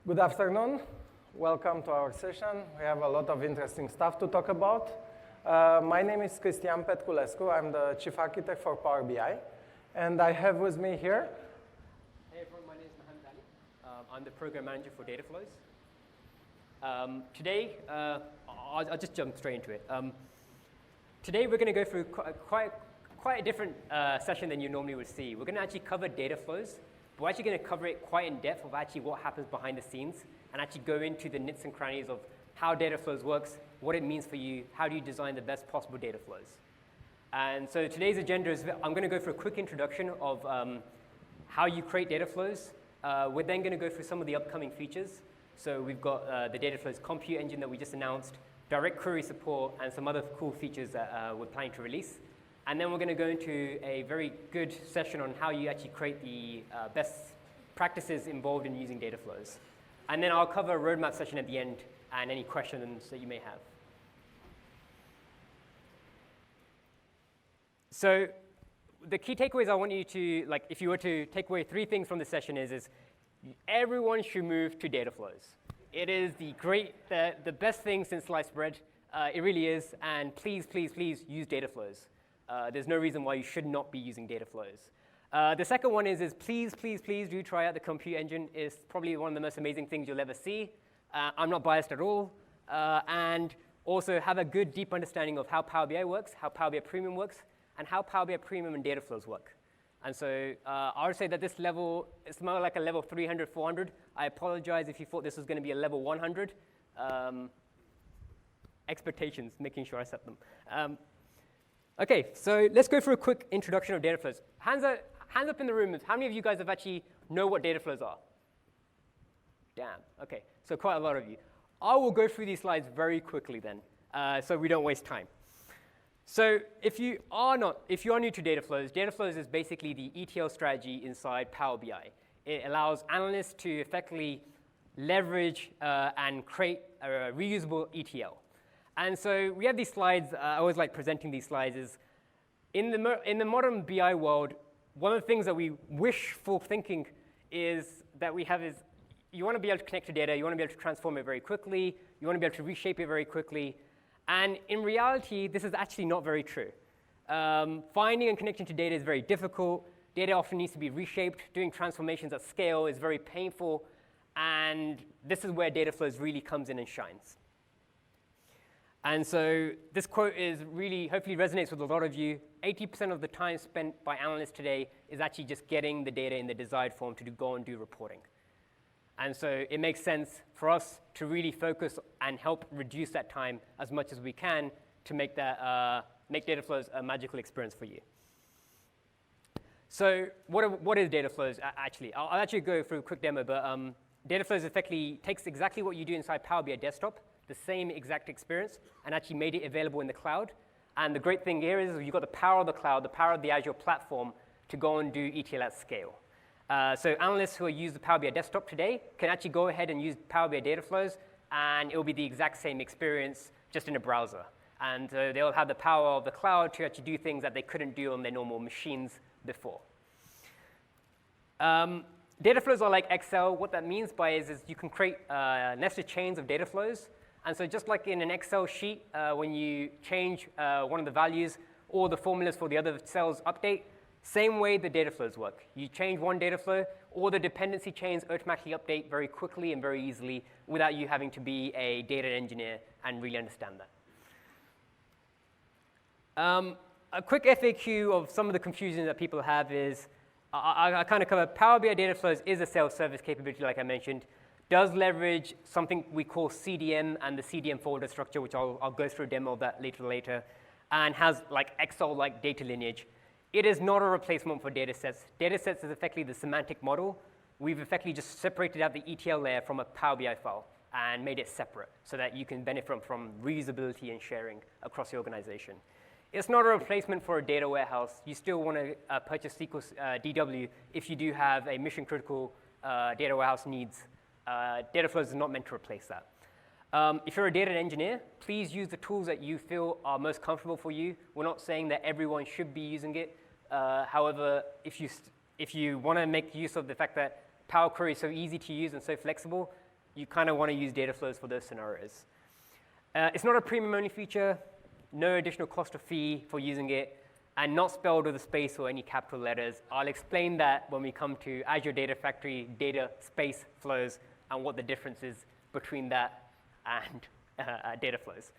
Good afternoon. Welcome to our session. We have a lot of interesting stuff to talk about. My name is Cristian Petculescu. I'm the Chief Architect for Power BI. And I have with me here. Hey everyone, my name is Mohammed Ali. I'm the Program Manager for Dataflows. Today, I'll just jump straight into it. Today we're going to go through quite a different session than you normally would see. We're going to actually cover Dataflows. We're actually going to cover it quite in depth of actually what happens behind the scenes and actually go into the nits and crannies of how Dataflows works, what it means for you, how do you design the best possible data flows. And so today's agenda is I'm going to go through a quick introduction of how you create data flows. We're then going to go through some of the upcoming features. So we've got the Dataflows compute engine that we just announced, direct query support, and some other cool features that we're planning to release. And then we're going to go into a very good session on how you actually create the best practices involved in using data flows. And then I'll cover a roadmap session at the end and any questions that you may have. So the key takeaways I want you to, like, if you were to take away 3 things from this session is everyone should move to data flows. It is the best thing since sliced bread. It really is. And please, please, please use data flows. There's no reason why you should not be using data flows. The second one is please, please, please do try out the compute engine. It's probably one of the most amazing things you'll ever see. I'm not biased at all. And also have a good, deep understanding of how Power BI works, how Power BI Premium works, and how Power BI Premium and data flows work. And so I would say that this level is more like a level 300, 400. I apologize if you thought this was going to be a level 100. Expectations, making sure I set them. OK, so let's go through a quick introduction of data flows. Hands up in the room. How many of you guys have actually know what data flows are? Damn. OK, so quite a lot of you. I will go through these slides very quickly then, so we don't waste time. So if you are new to data flows is basically the ETL strategy inside Power BI. It allows analysts to effectively leverage and create a reusable ETL. And so we have these slides. I always like presenting these slides. Is in the modern BI world, one of the things that we wish for thinking is that we have is you want to be able to connect to data. You want to be able to transform it very quickly. You want to be able to reshape it very quickly. And in reality, this is actually not very true. Finding and connecting to data is very difficult. Data often needs to be reshaped. Doing transformations at scale is very painful. And this is where data flows really comes in and shines. And so this quote is really, hopefully resonates with a lot of you. 80% of the time spent by analysts today is actually just getting the data in the desired form to go and do reporting. And so it makes sense for us to really focus and help reduce that time as much as we can to make data flows a magical experience for you. So what is data flows actually? I'll actually go through a quick demo, but data flows effectively takes exactly what you do inside Power BI Desktop, the same exact experience, and actually made it available in the cloud. And the great thing here is you've got the power of the cloud, the power of the Azure platform to go and do ETL at scale. So analysts who use the Power BI Desktop today can actually go ahead and use Power BI Data Flows, and it will be the exact same experience, just in a browser. And they'll have the power of the cloud to actually do things that they couldn't do on their normal machines before. Data flows are like Excel. What that means by is you can create nested chains of data flows. And so just like in an Excel sheet, when you change one of the values, or the formulas for the other cells update, same way the data flows work. You change one data flow, all the dependency chains automatically update very quickly and very easily without you having to be a data engineer and really understand that. A quick FAQ of some of the confusion that people have is, I kind of cover Power BI Data Flows is a self-service capability, like I mentioned, does leverage something we call CDM and the CDM folder structure, which I'll go through a demo of that later, and has like Excel-like data lineage. It is not a replacement for datasets. Datasets is effectively the semantic model. We've effectively just separated out the ETL layer from a Power BI file and made it separate so that you can benefit from reusability and sharing across the organization. It's not a replacement for a data warehouse. You still want to purchase SQL DW if you do have a mission-critical data warehouse needs. Dataflows is not meant to replace that. If you're a data engineer, please use the tools that you feel are most comfortable for you. We're not saying that everyone should be using it. However, if you want to make use of the fact that Power Query is so easy to use and so flexible, you kind of want to use Dataflows for those scenarios. It's not a premium-only feature, no additional cost or fee for using it, and not spelled with a space or any capital letters. I'll explain that when we come to Azure Data Factory data space flows and what the difference is between that and Dataflows.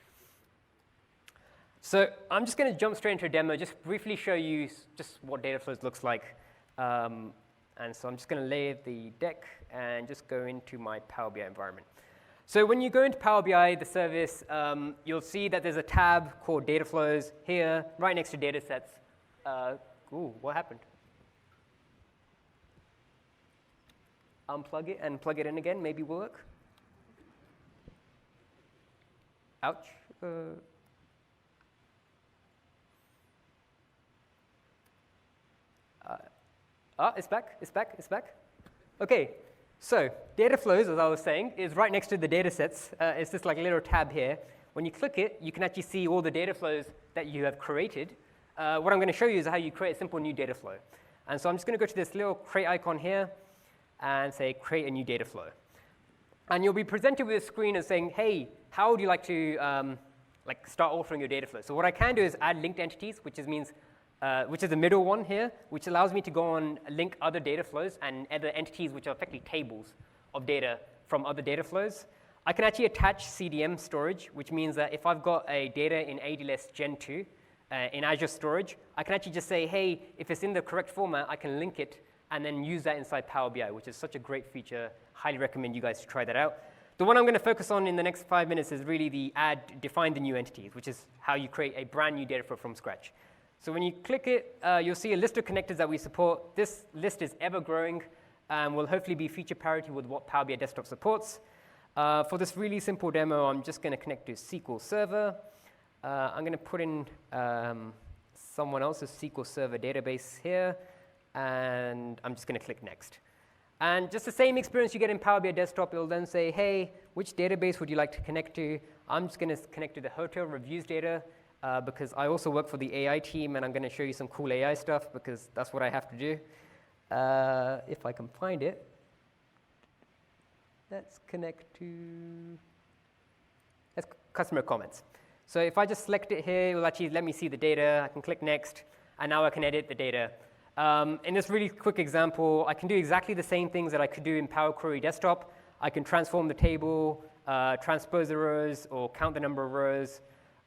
So I'm just going to jump straight into a demo, just briefly show you just what Dataflows looks like. And so I'm just going to lay the deck and just go into my Power BI environment. So when you go into Power BI, the service, you'll see that there's a tab called Dataflows here, right next to Datasets. Ooh, what happened? Unplug it and plug it in again, maybe will work. Ouch. It's back. OK, so Dataflows, as I was saying, is right next to the datasets. It's just like a little tab here. When you click it, you can actually see all the data flows that you have created. What I'm going to show you is how you create a simple new data flow. And so I'm just going to go to this little create icon here and say create a new data flow. And you'll be presented with a screen and saying, hey, how would you like to start authoring your data flow? So what I can do is add linked entities, which is the middle one here, which allows me to go on link other data flows and other entities which are effectively tables of data from other data flows. I can actually attach CDM storage, which means that if I've got a data in ADLS Gen 2 in Azure storage, I can actually just say, hey, if it's in the correct format, I can link it and then use that inside Power BI, which is such a great feature. Highly recommend you guys to try that out. The one I'm going to focus on in the next 5 minutes is really the define the new entities, which is how you create a brand new data flow from scratch. So when you click it, you'll see a list of connectors that we support. This list is ever growing and will hopefully be feature parity with what Power BI Desktop supports. For this really simple demo, I'm just going to connect to SQL Server. I'm going to put in someone else's SQL Server database here, and I'm just going to click Next. And just the same experience you get in Power BI Desktop, it'll then say, hey, which database would you like to connect to? I'm just going to connect to the hotel reviews data because I also work for the AI team, and I'm going to show you some cool AI stuff because that's what I have to do. If I can find it. Let's connect to customer comments. So if I just select it here, it will actually let me see the data. I can click Next, and now I can edit the data. In this really quick example, I can do exactly the same things that I could do in Power Query Desktop. I can transform the table, transpose the rows, or count the number of rows.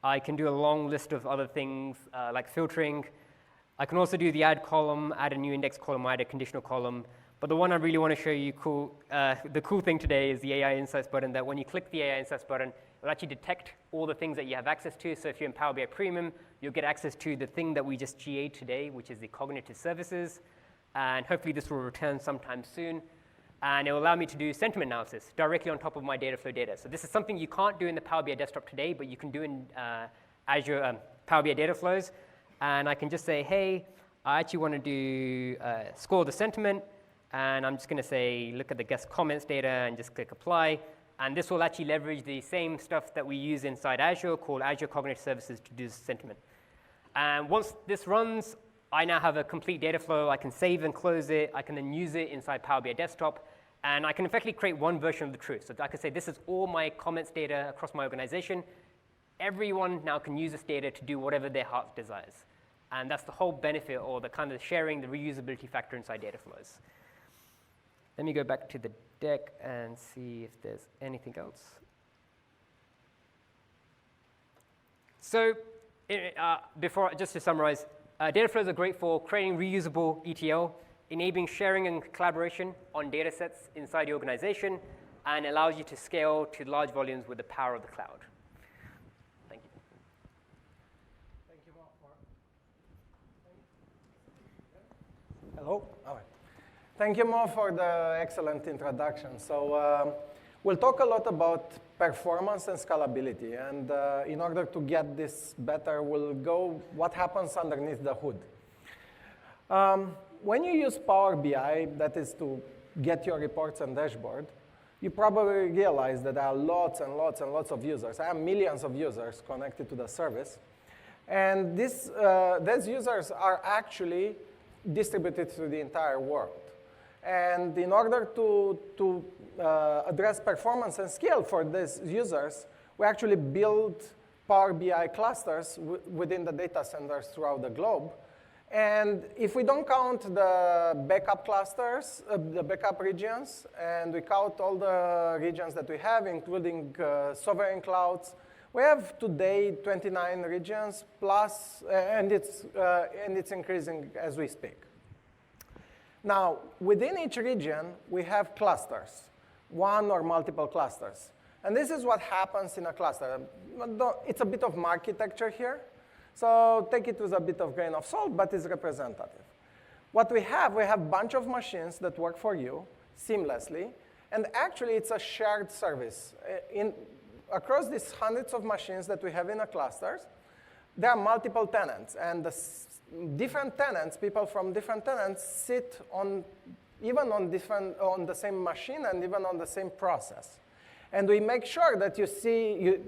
I can do a long list of other things like filtering. I can also do the add column, add a new index column, add a conditional column. But the one I really want to show you the cool thing today is the AI Insights button, that when you click the AI Insights button, it will actually detect all the things that you have access to. So if you're in Power BI Premium, you'll get access to the thing that we just GA'd today, which is the cognitive services. And hopefully this will return sometime soon. And it will allow me to do sentiment analysis directly on top of my Dataflow data. So this is something you can't do in the Power BI Desktop today, but you can do in Azure Power BI Dataflows. And I can just say, hey, I actually want to do score the sentiment. And I'm just going to say, look at the guest comments data and just click apply. And this will actually leverage the same stuff that we use inside Azure called Azure Cognitive Services to do sentiment. And once this runs, I now have a complete data flow. I can save and close it. I can then use it inside Power BI Desktop. And I can effectively create one version of the truth. So I can say, this is all my comments data across my organization. Everyone now can use this data to do whatever their heart desires. And that's the whole benefit, or the kind of sharing the reusability factor inside data flows. Let me go back to the deck and see if there's anything else. So just to summarize, data flows are great for creating reusable ETL, enabling sharing and collaboration on data sets inside the organization, and allows you to scale to large volumes with the power of the cloud. Thank you. Thank you, Mark. Hello? All right. Thank you, Mo, for the excellent introduction. So we'll talk a lot about performance and scalability. And in order to get this better, we'll go what happens underneath the hood. When you use Power BI, that is to get your reports and dashboard, you probably realize that there are lots and lots and lots of users. I have millions of users connected to the service. And these users are actually distributed through the entire world. And in order to address performance and scale for these users, we actually build Power BI clusters within the data centers throughout the globe. And if we don't count the backup clusters, the backup regions, and we count all the regions that we have, including sovereign clouds, we have today 29 regions plus, and it's increasing as we speak. Now, within each region, we have clusters, one or multiple clusters. And this is what happens in a cluster. It's a bit of architecture here. So take it with a bit of grain of salt, but it's representative. What we have a bunch of machines that work for you seamlessly. And actually, it's a shared service. Across these hundreds of machines that we have in a clusters, there are multiple tenants. And the different tenants, people from different tenants, sit on the same machine and even on the same process. And we make sure that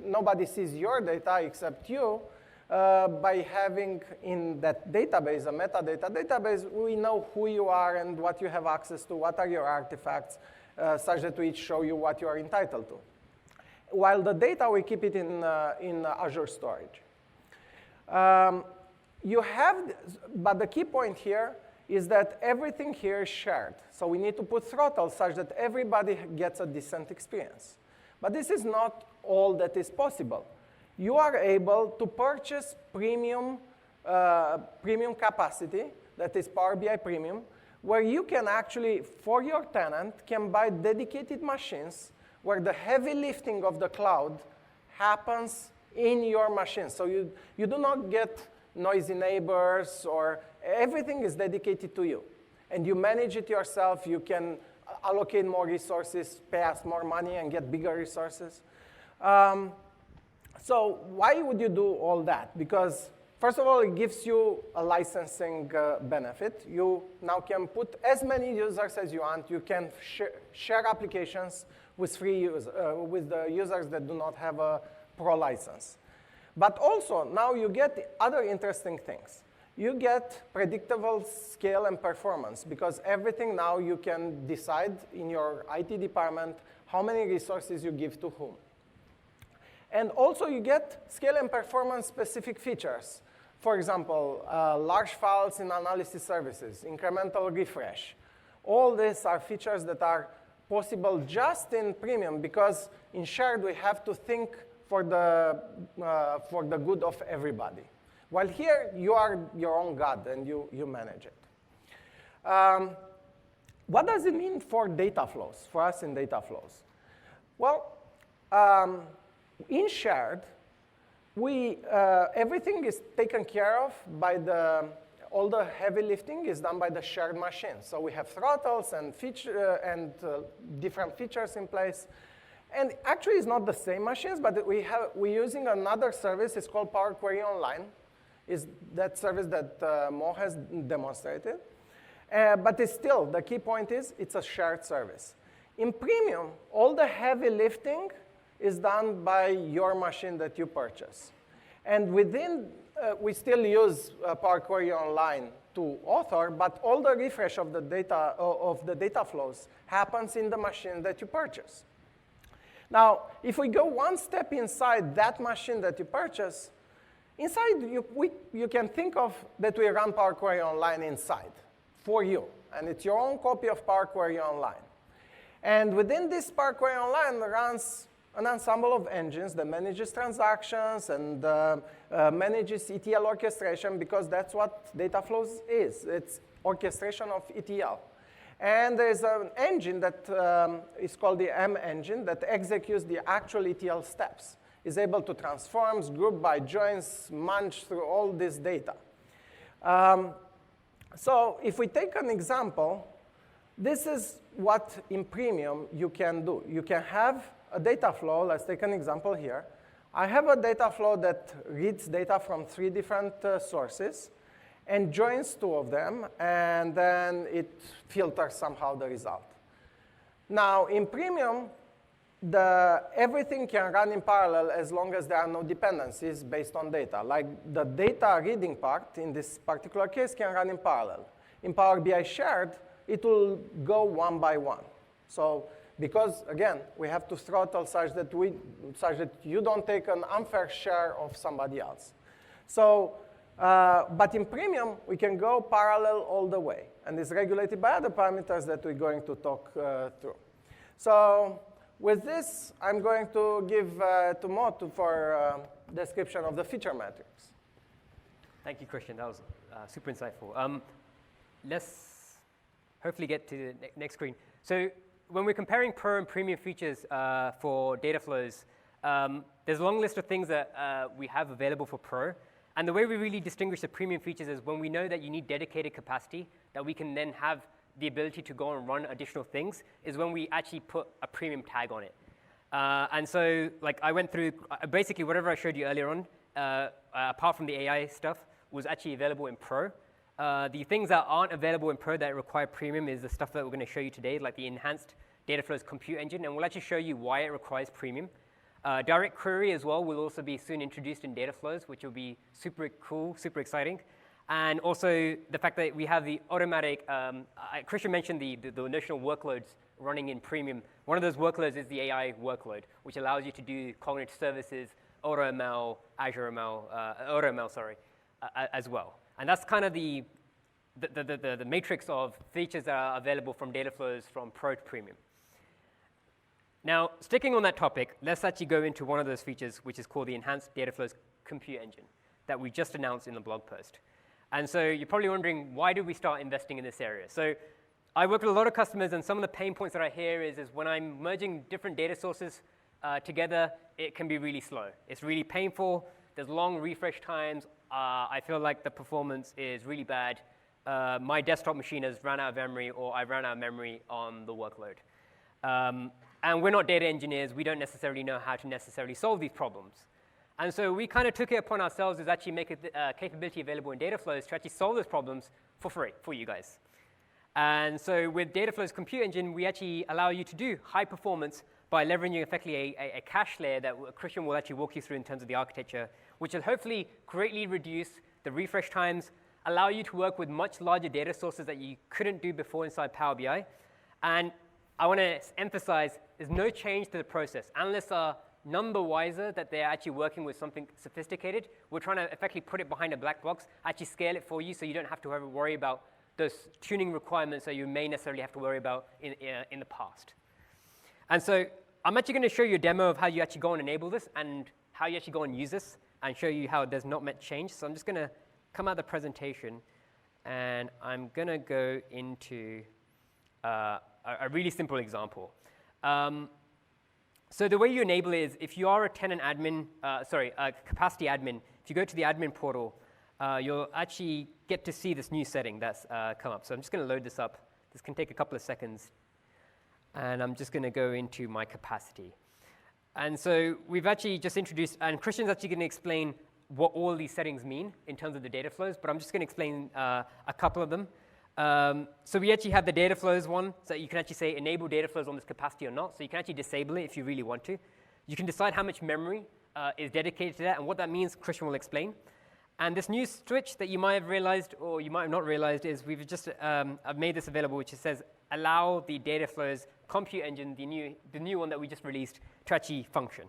nobody sees your data except you by having in that database, a metadata database, we know who you are and what you have access to, what are your artifacts, such that we show you what you are entitled to. While the data, we keep it in Azure storage. But the key point here is that everything here is shared. So we need to put throttles such that everybody gets a decent experience. But this is not all that is possible. You are able to purchase premium capacity, that is Power BI Premium, where you can actually, for your tenant, can buy dedicated machines where the heavy lifting of the cloud happens in your machine. So you do not get noisy neighbors, or everything is dedicated to you. And you manage it yourself. You can allocate more resources, pay us more money, and get bigger resources. So why would you do all that? Because first of all, it gives you a licensing benefit. You now can put as many users as you want. You can share applications with with the users that do not have a pro license. But also, now you get other interesting things. You get predictable scale and performance, because everything now you can decide in your IT department how many resources you give to whom. And also, you get scale and performance specific features. For example, large files in analysis services, incremental refresh. All these are features that are possible just in Premium, because in shared, we have to think for the good of everybody. While here, you are your own God, and you manage it. What does it mean for Dataflows, for us in Dataflows? Well, in shared, everything is taken care of by all the heavy lifting is done by the shared machine. So we have throttles and different features in place. And actually, it's not the same machines, but we're using another service. It's called Power Query Online. Is that service that Mo has demonstrated. But it's still, the key point is, it's a shared service. In Premium, all the heavy lifting is done by your machine that you purchase. And within, we still use Power Query Online to author, but all the refresh of the data flows happens in the machine that you purchase. Now, if we go one step inside that machine that you purchase, inside, you can think of that we run Power Query Online inside for you. And it's your own copy of Power Query Online. And within this Power Query Online runs an ensemble of engines that manages transactions and manages ETL orchestration, because that's what Dataflows is. It's orchestration of ETL. And there's an engine that is called the M engine that executes the actual ETL steps. Is able to transform, group by joins, munch through all this data. So if we take an example, this is what in Premium you can do. You can have a data flow. Let's take an example here. I have a data flow that reads data from 3 different sources and joins 2 of them, and then it filters somehow the result. Now, in Premium, everything can run in parallel as long as there are no dependencies based on data. Like the data reading part, in this particular case, can run in parallel. In Power BI Shared, it will go one by one. So because, again, we have to throttle such that you don't take an unfair share of somebody else. So, but in premium, we can go parallel all the way. And it's regulated by other parameters that we're going to talk through. So with this, I'm going to give to Mo for description of the feature matrix. Thank you, Christian. That was super insightful. Let's hopefully get to the next screen. So when we're comparing Pro and Premium features for Dataflows, there's a long list of things that we have available for Pro. And the way we really distinguish the Premium features is when we know that you need dedicated capacity, that we can then have the ability to go and run additional things, is when we actually put a Premium tag on it. And so like I went through, basically whatever I showed you earlier on, apart from the AI stuff, was actually available in Pro. The things that aren't available in Pro that require Premium is the stuff that we're going to show you today, like the enhanced Dataflows compute engine, and we'll actually show you why it requires Premium. Direct query as well will also be soon introduced in Dataflows, which will be super cool, super exciting. And also the fact that we have the automatic, Christian mentioned the notional workloads running in Premium. One of those workloads is the AI workload, which allows you to do cognitive services, AutoML, Azure ML, AutoML, sorry, as well. And that's kind of the matrix of features that are available from Dataflows from Pro to Premium. Now, sticking on that topic, let's actually go into one of those features, which is called the Enhanced Dataflows Compute Engine that we just announced in the blog post. And so you're probably wondering, why did we start investing in this area? So I work with a lot of customers, and some of the pain points that I hear is when I'm merging different data sources together, it can be really slow. It's really painful. There's long refresh times. I feel like the performance is really bad. My desktop machine has run out of memory, or I've run out of memory on the workload. And we're not data engineers. We don't necessarily know how to necessarily solve these problems. And so we kind of took it upon ourselves to actually make a capability available in Dataflows to actually solve those problems for free for you guys. And so with Dataflows Compute Engine, we actually allow you to do high performance by leveraging effectively a cache layer that Christian will actually walk you through in terms of the architecture, which will hopefully greatly reduce the refresh times, allow you to work with much larger data sources that you couldn't do before inside Power BI. And I want to emphasize there's no change to the process. Analysts are none the wiser that they're actually working with something sophisticated. We're trying to effectively put it behind a black box, actually scale it for you so you don't have to ever worry about those tuning requirements that you may necessarily have to worry about in the past. And so I'm actually going to show you a demo of how you actually go and enable this and how you actually go and use this and show you how there's not much change. So I'm just going to come out of the presentation, and I'm going to go into a really simple example. So the way you enable it is if you are a tenant admin, a capacity admin, if you go to the admin portal, you'll actually get to see this new setting that's come up. So I'm just going to load this up. This can take a couple of seconds. And I'm just going to go into my capacity. And so we've actually just introduced, and Christian's actually going to explain what all these settings mean in terms of the data flows, but I'm just going to explain a couple of them. So we actually have the data flows one, so you can actually say enable data flows on this capacity or not. So you can actually disable it if you really want to. You can decide how much memory is dedicated to that, and what that means, Christian will explain. And this new switch that you might have realized, or you might have not realized, is we've just I've made this available, which says allow the data flows compute engine, the new one that we just released, to actually function.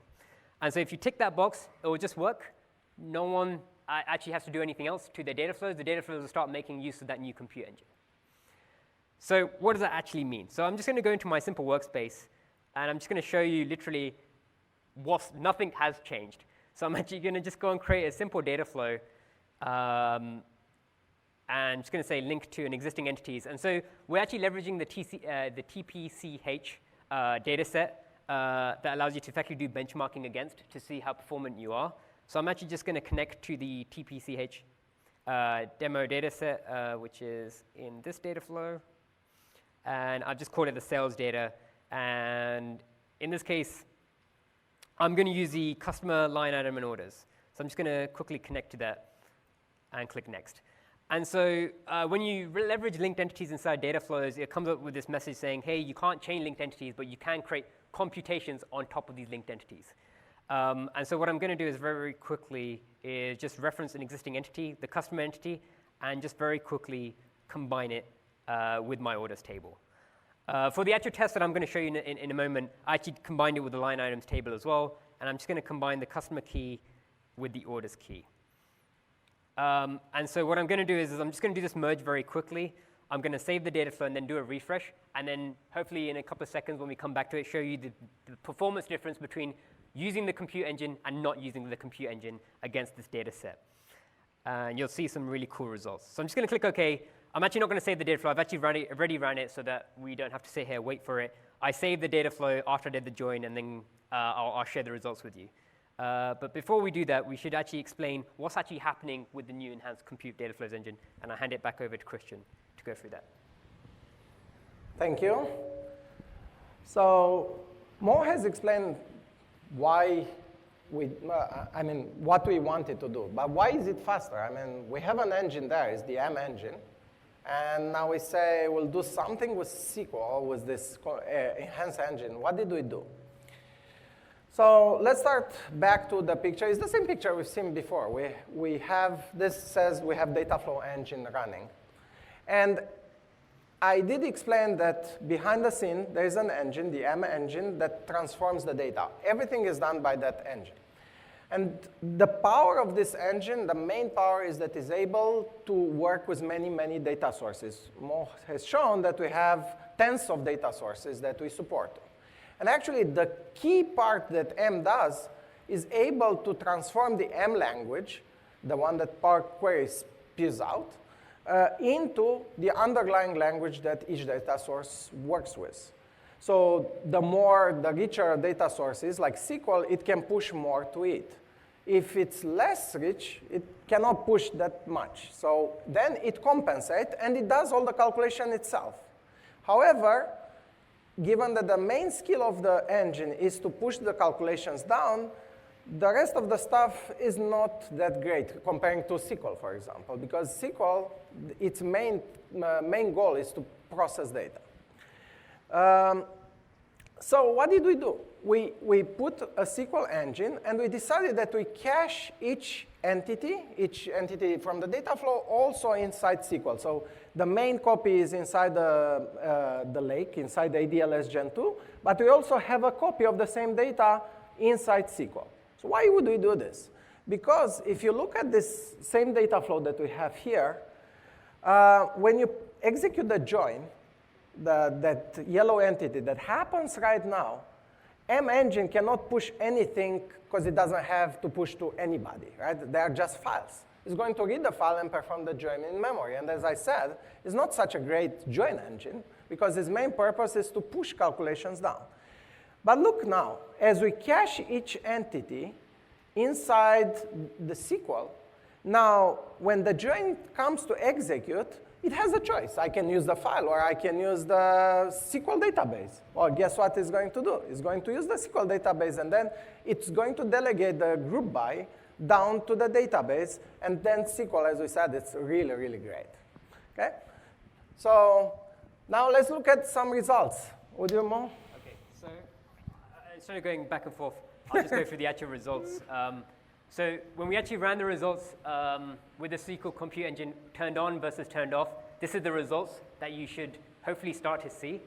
And so if you tick that box, it will just work. No one actually has to do anything else to their data flows. The data flows will start making use of that new compute engine. So what does that actually mean? So I'm just going to go into my simple workspace, and I'm just going to show you literally nothing has changed. So I'm actually going to just go and create a simple data flow, and I'm just going to say link to an existing entities. And so we're actually leveraging the TPCH dataset that allows you to effectively do benchmarking against to see how performant you are. So I'm actually just going to connect to the TPCH demo dataset, which is in this data flow. And I'll just call it the sales data. And in this case, I'm going to use the customer line item and orders. So I'm just going to quickly connect to that and click next. And so when you leverage linked entities inside data flows, it comes up with this message saying, hey, you can't chain linked entities, but you can create computations on top of these linked entities. And so what I'm going to do is very, very quickly is just reference an existing entity, the customer entity, and just very quickly combine it with my orders table. For the actual test that I'm going to show you in a moment, I actually combined it with the line items table as well, and I'm just going to combine the customer key with the orders key. And so what I'm going to do is I'm just going to do this merge very quickly. I'm going to save the data flow and then do a refresh, and then hopefully in a couple of seconds when we come back to it, show you the performance difference between using the compute engine and not using the compute engine against this data set. And you'll see some really cool results. So I'm just going to click OK. I'm actually not going to save the data flow. I've actually already ran it so that we don't have to sit here and wait for it. I saved the data flow after I did the join, and then I'll share the results with you. But before we do that, we should actually explain what's actually happening with the new enhanced compute data flows engine, and I'll hand it back over to Christian to go through that. Thank you. So Mo has explained why what we wanted to do. But why is it faster? I mean, we have an engine there, it's the M engine. And now we say we'll do something with SQL, with this enhanced engine. What did we do? So let's start back to the picture. It's the same picture we've seen before. We have, this says we have Dataflow engine running. And I did explain that behind the scene, there is an engine, the M engine, that transforms the data. Everything is done by that engine. And the power of this engine, the main power is that it's able to work with many, many data sources. Mo has shown that we have tens of data sources that we support. And actually, the key part that M does is able to transform the M language, the one that Power Query spews out, into the underlying language that each data source works with. So the richer a data source is, like SQL, it can push more to it. If it's less rich, it cannot push that much. So then it compensates, and it does all the calculation itself. However, given that the main skill of the engine is to push the calculations down, the rest of the stuff is not that great comparing to SQL, for example, because SQL, its main goal is to process data. So what did we do? We put a SQL engine, and we decided that we cache each entity from the data flow also inside SQL. So the main copy is inside the lake, inside the ADLS Gen 2, but we also have a copy of the same data inside SQL. So why would we do this? Because if you look at this same data flow that we have here, when you execute the join, that yellow entity that happens right now, M engine cannot push anything because it doesn't have to push to anybody, right? They are just files. It's going to read the file and perform the join in memory. And as I said, it's not such a great join engine because its main purpose is to push calculations down. But look now, as we cache each entity inside the SQL, now when the join comes to execute, it has a choice. I can use the file, or I can use the SQL database. Well, guess what it's going to do? It's going to use the SQL database, and then it's going to delegate the group by down to the database. And then SQL, as we said, it's really, really great. Okay? So now let's look at some results. Would you, Mo? OK, so instead of going back and forth, I'll just go through the actual results. So when we actually ran the results with the SQL compute engine turned on versus turned off, this is the results that you should hopefully start to see.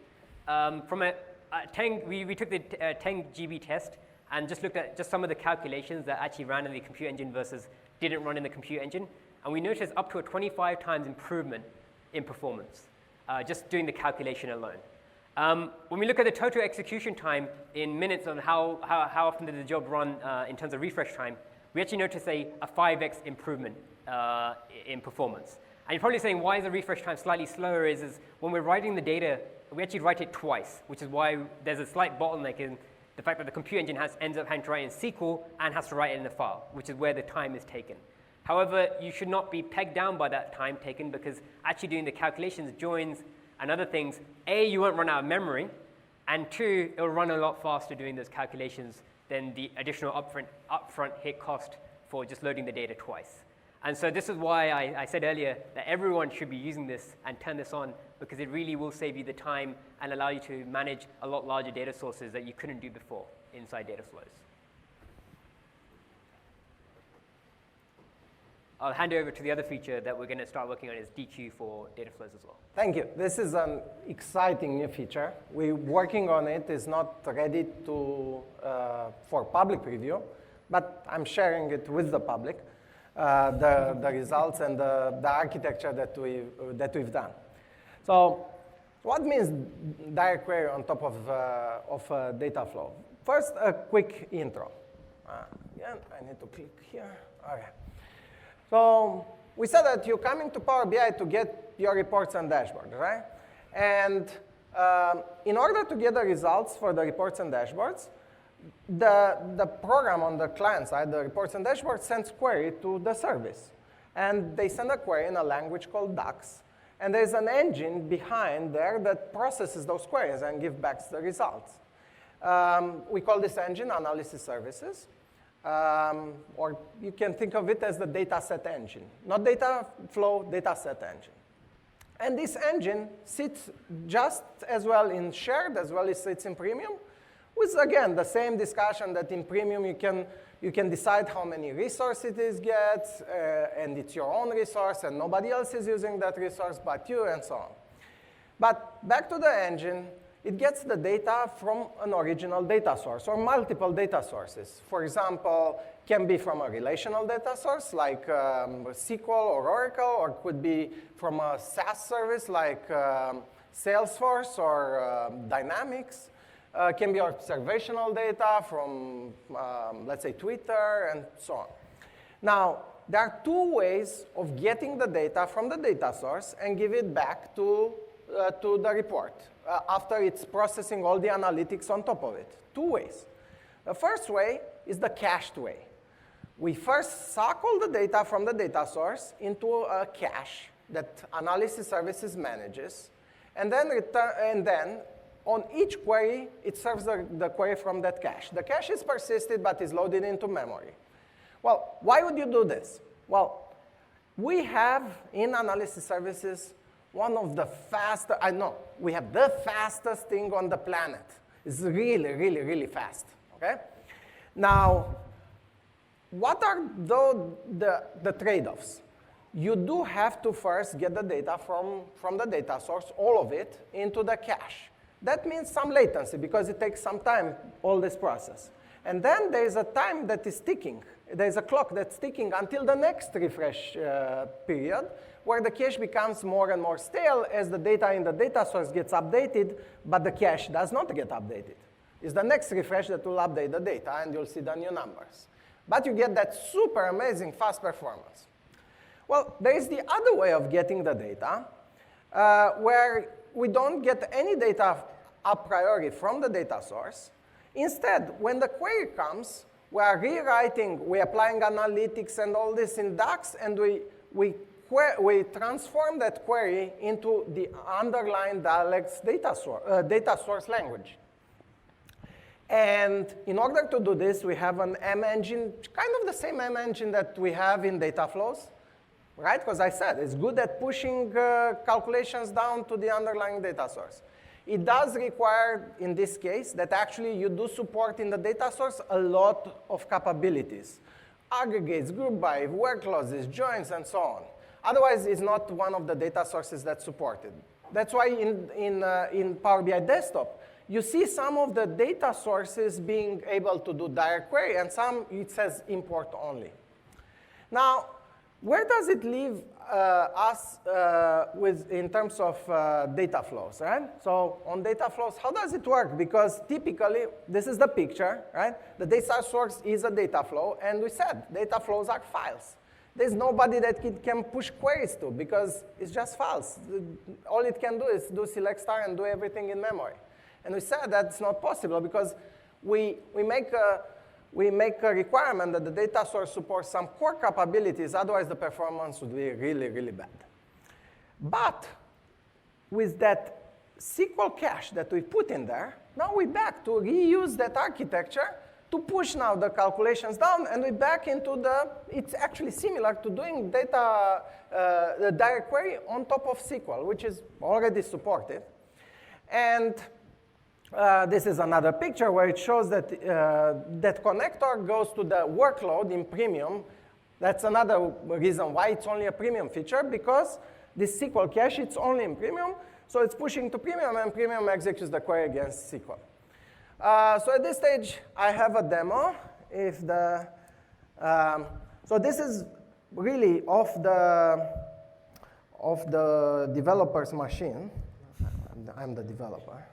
From we took the 10 GB test and just looked at just some of the calculations that actually ran in the compute engine versus didn't run in the compute engine. And we noticed up to a 25 times improvement in performance, just doing the calculation alone. When we look at the total execution time in minutes on how often did the job run in terms of refresh time, we actually notice a 5x improvement in performance. And you're probably saying, why is the refresh time slightly slower? Is when we're writing the data, we actually write it twice, which is why there's a slight bottleneck in the fact that the compute engine ends up having to write in SQL and has to write it in the file, which is where the time is taken. However, you should not be pegged down by that time taken, because actually doing the calculations, joins, and other things, A, you won't run out of memory, and 2, it'll run a lot faster doing those calculations than the additional upfront hit cost for just loading the data twice. And so this is why I said earlier that everyone should be using this and turn this on, because it really will save you the time and allow you to manage a lot larger data sources that you couldn't do before inside Dataflows. I'll hand over to the other feature that we're going to start working on is DQ for Dataflows as well. Thank you. This is an exciting new feature. We're working on it. It's not ready for public preview, but I'm sharing it with the public, the results and the architecture that we've done. So what means direct query on top of Dataflow? First, a quick intro. Again, I need to click here. Okay. So we said that you're coming to Power BI to get your reports and dashboards, right? And in order to get the results for the reports and dashboards, the program on the client side, the reports and dashboards, sends query to the service. And they send a query in a language called DAX. And there's an engine behind there that processes those queries and gives back the results. We call this engine Analysis Services. Or you can think of it as the Dataset engine. Not Dataflow, Dataset engine. And this engine sits just as well in shared as well as sits in premium, with, again, the same discussion that in premium you can decide how many resources it gets, and it's your own resource, and nobody else is using that resource but you, and so on. But back to the engine, it gets the data from an original data source or multiple data sources. For example, can be from a relational data source like SQL or Oracle, or could be from a SaaS service like Salesforce or Dynamics. Can be observational data from, let's say, Twitter, and so on. Now, there are two ways of getting the data from the data source and give it back to the report after it's processing all the analytics on top of it. Two ways. The first way is the cached way. We first suck all the data from the data source into a cache that Analysis Services manages, and then on each query, it serves the query from that cache. The cache is persisted, but is loaded into memory. Well, why would you do this? Well, we have in Analysis Services one of the fastest, we have the fastest thing on the planet. It's really, really, really fast, okay? Now, what are the trade-offs? You do have to first get the data from the data source, all of it, into the cache. That means some latency, because it takes some time, all this process. And then there's a time that is ticking. There's a clock that's ticking until the next refresh period, where the cache becomes more and more stale as the data in the data source gets updated, but the cache does not get updated. It's the next refresh that will update the data, and you'll see the new numbers. But you get that super amazing fast performance. Well, there is the other way of getting the data, where we don't get any data a priori from the data source. Instead, when the query comes, we are rewriting, we're applying analytics and all this in DAX, and we transform that query into the underlying dialect's data source language. And in order to do this, we have an M engine, kind of the same M engine that we have in Dataflows, right? Because I said it's good at pushing calculations down to the underlying data source. It does require, in this case, that actually you do support in the data source a lot of capabilities. Aggregates, group by, where clauses, joins, and so on. Otherwise, it's not one of the data sources that's supported. That's why in Power BI Desktop, you see some of the data sources being able to do direct query, and some it says import only. Now, where does it leave us in terms of data flows, right? So on data flows, how does it work? Because typically, this is the picture, right? The data source is a data flow, and we said data flows are files. There's nobody that it can push queries to, because it's just files. All it can do is do select star and do everything in memory. And we said that's not possible, because we make a requirement that the data source supports some core capabilities, otherwise the performance would be really, really bad. But with that SQL cache that we put in there, now we're back to reuse that architecture to push now the calculations down, and we're back into it's actually similar to doing the direct query on top of SQL, which is already supported. And this is another picture where it shows that that connector goes to the workload in premium That's another reason why it's only a premium feature, because this SQL cache, it's only in premium. So it's pushing to premium, and premium executes the query against SQL. So at this stage, I have a demo. So this is really off the developer's machine. I'm the developer.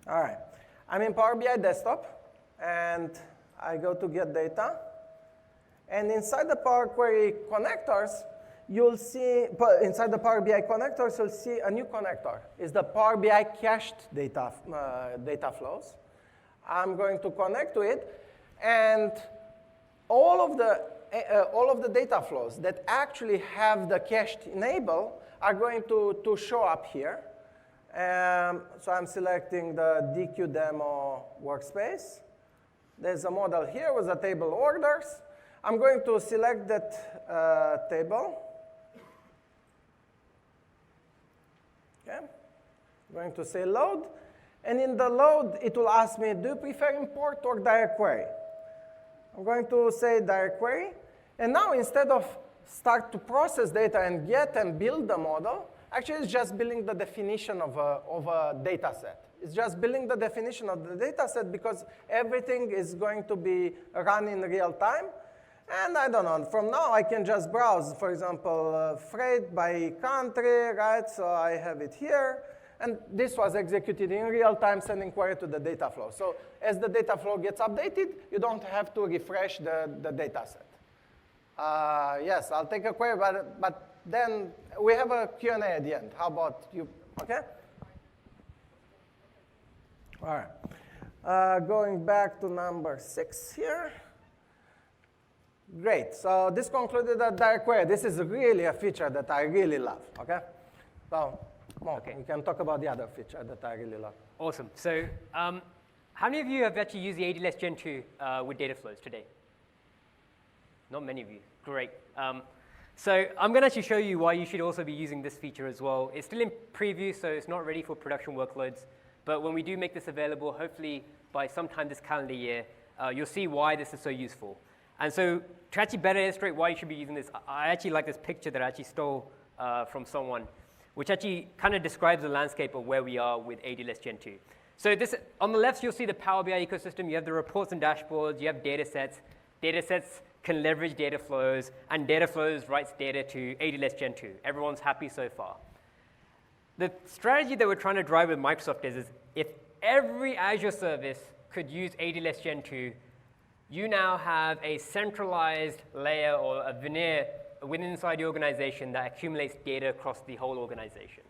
All right. I'm in Power BI desktop, and I go to get data. And inside the Power Query connectors, you'll see, inside the Power BI connectors, you'll see a new connector. It's the Power BI cached data flows. I'm going to connect to it, and all of the data flows that actually have the cached enable are going to show up here. So I'm selecting the DQ demo workspace. There's a model here with the table orders. I'm going to select that table. Okay. I'm going to say load. And in the load, it will ask me, do you prefer import or direct query? I'm going to say direct query. And now, instead of start to process data and get and build the model, actually, it's just building the definition of a data set. It's just building the definition of the data set because everything is going to be run in real time. And I don't know, from now I can just browse, for example, freight by country, right? So I have it here. And this was executed in real time, sending query to the data flow. So as the data flow gets updated, you don't have to refresh the data set. Yes, I'll take a query, but then we have a Q&A at the end. How about you? OK? All right. Going back to number 6 here. Great. So this concluded the direct query. This is really a feature that I really love. OK? So we can talk about the other feature that I really love. Awesome. So how many of you have actually used the ADLS Gen 2 with Dataflows today? Not many of you. Great. So I'm going to actually show you why you should also be using this feature as well. It's still in preview, so it's not ready for production workloads. But when we do make this available, hopefully by sometime this calendar year, you'll see why this is so useful. And so to actually better illustrate why you should be using this, I actually like this picture that I actually stole from someone, which actually kind of describes the landscape of where we are with ADLS Gen 2. So this, on the left, you'll see the Power BI ecosystem. You have the reports and dashboards. You have datasets. Datasets can leverage data flows, and data flows writes data to ADLS Gen 2. Everyone's happy so far. The strategy that we're trying to drive with Microsoft is if every Azure service could use ADLS Gen 2, you now have a centralized layer or a veneer within inside the organization that accumulates data across the whole organization.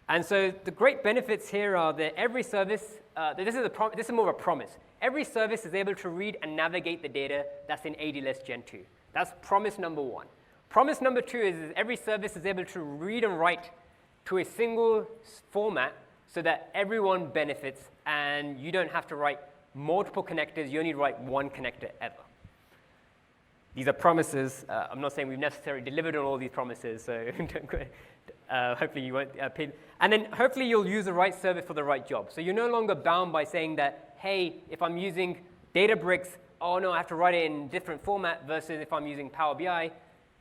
And so the great benefits here are that every service, this is more of a promise. Every service is able to read and navigate the data that's in ADLS Gen 2. That's promise number 1. Promise number 2 is every service is able to read and write to a single format so that everyone benefits and you don't have to write multiple connectors. You only write one connector ever. These are promises. I'm not saying we've necessarily delivered on all these promises, so hopefully you won't pay. And then hopefully you'll use the right service for the right job. So you're no longer bound by saying that, hey, if I'm using Databricks, oh no, I have to write it in different format versus if I'm using Power BI.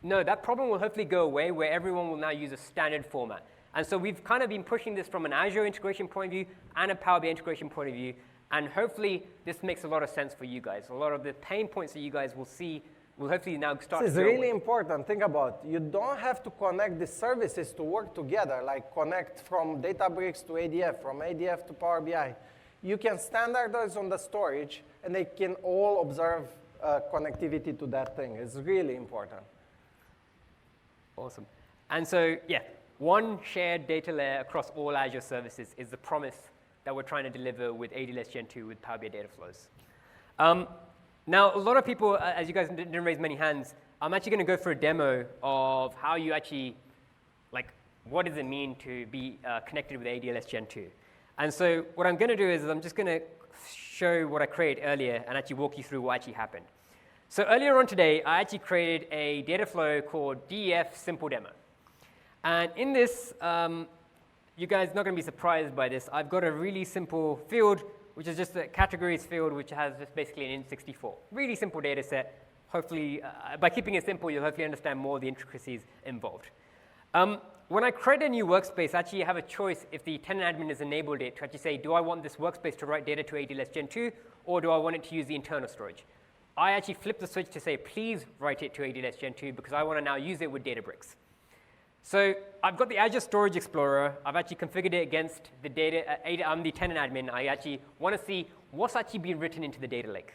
No, that problem will hopefully go away where everyone will now use a standard format. And so we've kind of been pushing this from an Azure integration point of view and a Power BI integration point of view. And hopefully this makes a lot of sense for you guys. A lot of the pain points that you guys will see will hopefully now start to This is really important. Think about it. You don't have to connect the services to work together, like connect from Databricks to ADF, from ADF to Power BI. You can standardize on the storage, and they can all observe connectivity to that thing. It's really important. Awesome. And so, yeah, one shared data layer across all Azure services is the promise that we're trying to deliver with ADLS Gen 2 with Power BI Dataflows. Now, a lot of people, as you guys didn't raise many hands, I'm actually going to go for a demo of how you actually, like, what does it mean to be connected with ADLS Gen 2? And so what I'm going to do is I'm just going to show what I created earlier and actually walk you through what actually happened. So earlier on today, I actually created a data flow called DEF Simple Demo. And in this, you guys are not going to be surprised by this. I've got a really simple field, which is just a categories field, which has just basically an int64. Really simple data set. Hopefully, by keeping it simple, you'll hopefully understand more of the intricacies involved. When I create a new workspace, actually you have a choice if the tenant admin has enabled it to actually say, do I want this workspace to write data to ADLS Gen 2, or do I want it to use the internal storage? I actually flip the switch to say, please write it to ADLS Gen 2, because I want to now use it with Databricks. So I've got the Azure Storage Explorer. I've actually configured it against the data. I'm the tenant admin. I actually want to see what's actually being written into the data lake.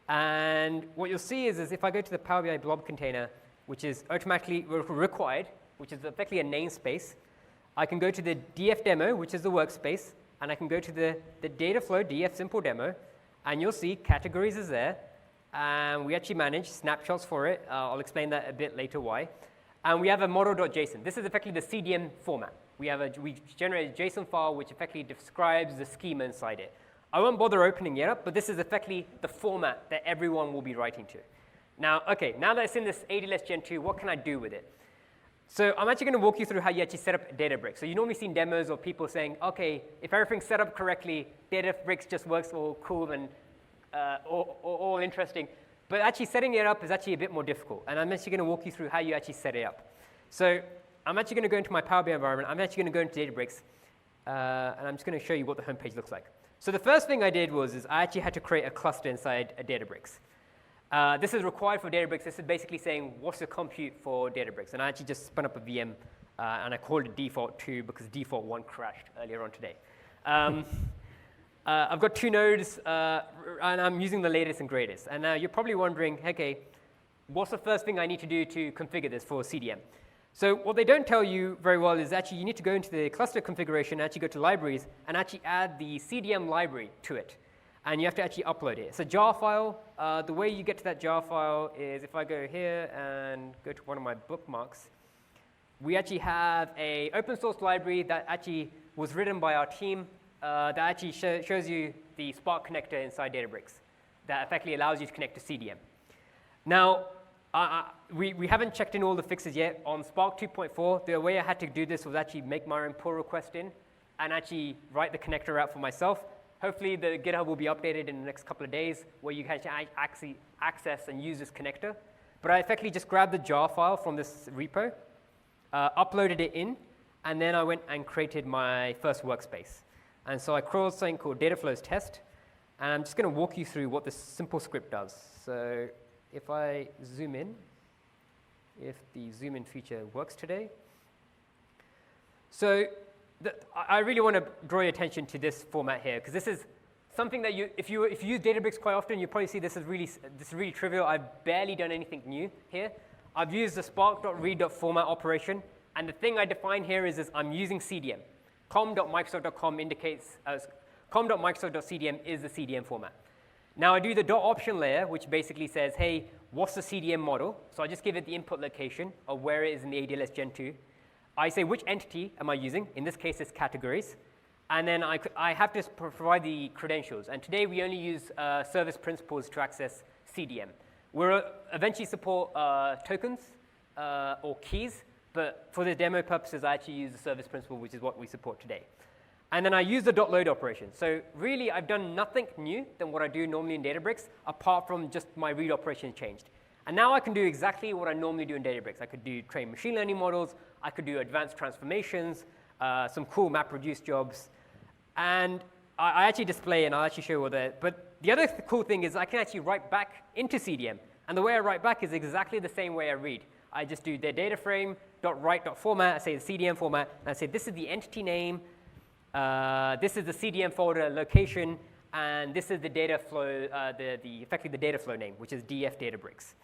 And what you'll see is if I go to the Power BI blob container, which is automatically required, which is effectively a namespace, I can go to the df demo, which is the workspace, and I can go to the Dataflow df simple demo, and you'll see categories is there, and we actually manage snapshots for it. I'll explain that a bit later why. And we have a model.json. This is effectively the CDM format. We generate a JSON file which effectively describes the schema inside it. I won't bother opening it up, but this is effectively the format that everyone will be writing to. Now, okay, now that it's in this ADLS Gen 2, what can I do with it? So I'm actually going to walk you through how you actually set up Databricks. So you normally seen demos of people saying, okay, if everything's set up correctly, Databricks just works all cool and all interesting. But actually setting it up is actually a bit more difficult. And I'm actually going to walk you through how you actually set it up. So I'm actually going to go into my Power BI environment. I'm actually going to go into Databricks. And I'm just going to show you what the homepage looks like. So the first thing I did was I actually had to create a cluster inside a Databricks. This is required for Databricks. This is basically saying, what's the compute for Databricks? And I actually just spun up a VM, and I called it default 2 because default 1 crashed earlier on today. I've got 2 nodes, and I'm using the latest and greatest. And now you're probably wondering, okay, what's the first thing I need to do to configure this for CDM? So what they don't tell you very well is actually you need to go into the cluster configuration, actually go to libraries, and actually add the CDM library to it. And you have to actually upload it. It's a jar file. The way you get to that jar file is if I go here and go to one of my bookmarks, we actually have an open source library that actually was written by our team that actually shows you the Spark connector inside Databricks that effectively allows you to connect to CDM. Now, we haven't checked in all the fixes yet. On Spark 2.4, the way I had to do this was actually make my own pull request in and actually write the connector out for myself. Hopefully, the GitHub will be updated in the next couple of days where you can actually access and use this connector. But I effectively just grabbed the jar file from this repo, uploaded it in, and then I went and created my first workspace. And so I crawled something called Dataflows test, and I'm just going to walk you through what this simple script does. So if I zoom in, if the zoom in feature works today. So I really want to draw your attention to this format here, because this is something that if you use Databricks quite often, you probably see this is really trivial. I've barely done anything new here. I've used the spark.read.format operation, and the thing I define here is I'm using CDM. com.microsoft.com indicates com.microsoft.cdm is the CDM format. Now I do the .option layer, which basically says, hey, what's the CDM model? So I just give it the input location of where it is in the ADLS Gen 2. I say which entity am I using? In this case, it's categories. And then I have to provide the credentials. And today, we only use service principals to access CDM. We'll eventually support tokens or keys. But for the demo purposes, I actually use the service principal, which is what we support today. And then I use the .load operation. So really, I've done nothing new than what I do normally in Databricks, apart from just my read operation changed. And now I can do exactly what I normally do in Databricks. I could train machine learning models. I could do advanced transformations, some cool MapReduce jobs. And I actually display, and I'll actually show you what that. But the other cool thing is I can actually write back into CDM. And the way I write back is exactly the same way I read. I just do the data frame, .write.format. I say the CDM format. And I say this is the entity name. This is the CDM folder location. And this is the data flow, effectively the data flow name, which is DF Databricks.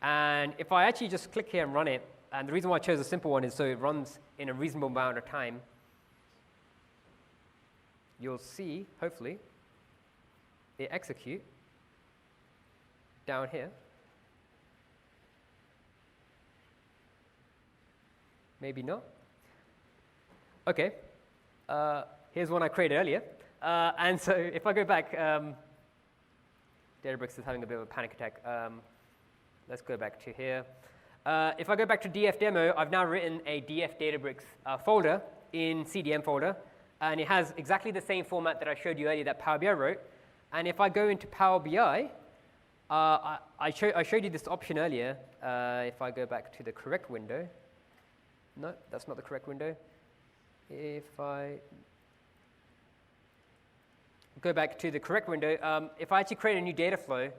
And if I actually just click here and run it, and the reason why I chose a simple one is so it runs in a reasonable amount of time, you'll see, hopefully, it execute down here. Maybe not. OK. Here's one I created earlier. And so if I go back, Databricks is having a bit of a panic attack. Let's go back to here. If I go back to df demo, I've now written a df Databricks folder in CDM folder, and it has exactly the same format that I showed you earlier that Power BI wrote. And if I go into Power BI, I showed you this option earlier. If I go back to the correct window, no, that's not the correct window. If I go back to the correct window, if I actually create a new data flow,